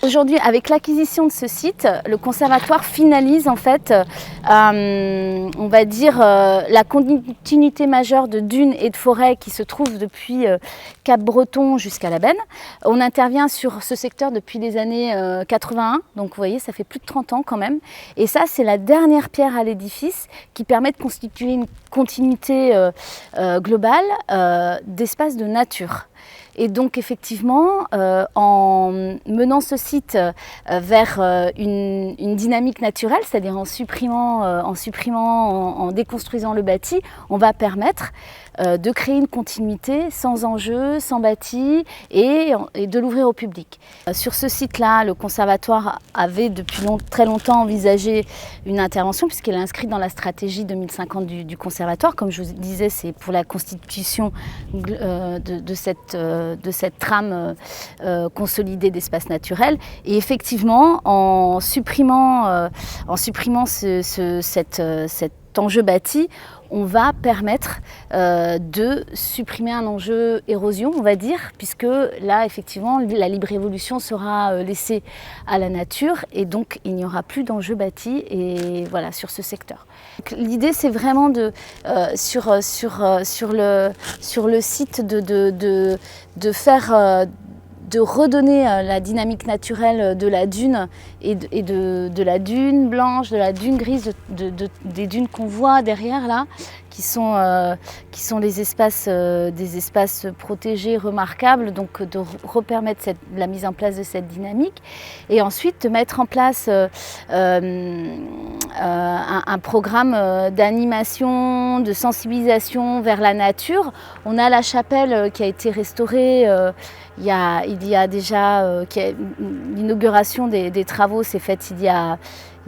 Aujourd'hui, avec l'acquisition de ce site, le conservatoire finalise en fait, on va dire, la continuité majeure de dunes et de forêts qui se trouvent depuis Cap-Breton jusqu'à la Benne. On intervient sur ce secteur depuis les années 81, donc vous voyez, ça fait plus de 30 ans quand même. Et ça, c'est la dernière pierre à l'édifice qui permet de constituer une continuité globale d'espace de nature. Et donc effectivement, en menant ce site vers une dynamique naturelle, c'est-à-dire en supprimant, en déconstruisant le bâti, on va permettre de créer une continuité sans enjeu, sans bâti et de l'ouvrir au public. Sur ce site-là, le conservatoire avait depuis très longtemps envisagé une intervention puisqu'elle est inscrite dans la stratégie 2050 du conservatoire. Comme je vous disais, c'est pour la constitution de cette trame consolidée d'espaces naturels. Et effectivement, en supprimant cet enjeu bâti, on va permettre de supprimer un enjeu érosion, on va dire, puisque là, effectivement, la libre évolution sera laissée à la nature et donc il n'y aura plus d'enjeu bâti et voilà, sur ce secteur. L'idée, c'est vraiment sur le site de faire de redonner la dynamique naturelle de la dune et de la dune blanche, de la dune grise, des dunes qu'on voit derrière là, qui sont des espaces protégés, remarquables, donc de repermettre la mise en place de cette dynamique et ensuite de mettre en place un programme d'animation, de sensibilisation vers la nature. On a la chapelle qui a été restaurée il y a déjà, l'inauguration des travaux s'est faite il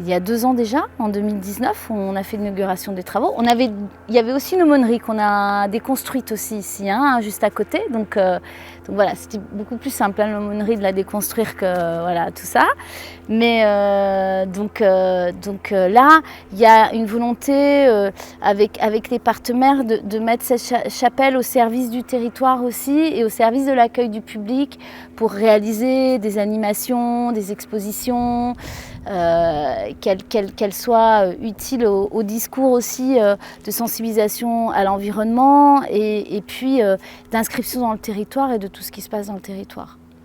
y a 2 ans déjà, en 2019, on a fait l'inauguration des travaux. Il y avait aussi une aumônerie qu'on a déconstruite aussi ici, juste à côté. Donc voilà, c'était beaucoup plus simple, l'aumônerie, de la déconstruire que voilà, tout ça. Mais donc là, il y a une volonté avec les partenaires de mettre cette chapelle au service du territoire aussi et au service de l'accueil du public pour réaliser des animations, des expositions, qu'elles soient utiles au discours aussi de sensibilisation à l'environnement et puis d'inscription dans le territoire et de tout ce qui se passe dans le territoire.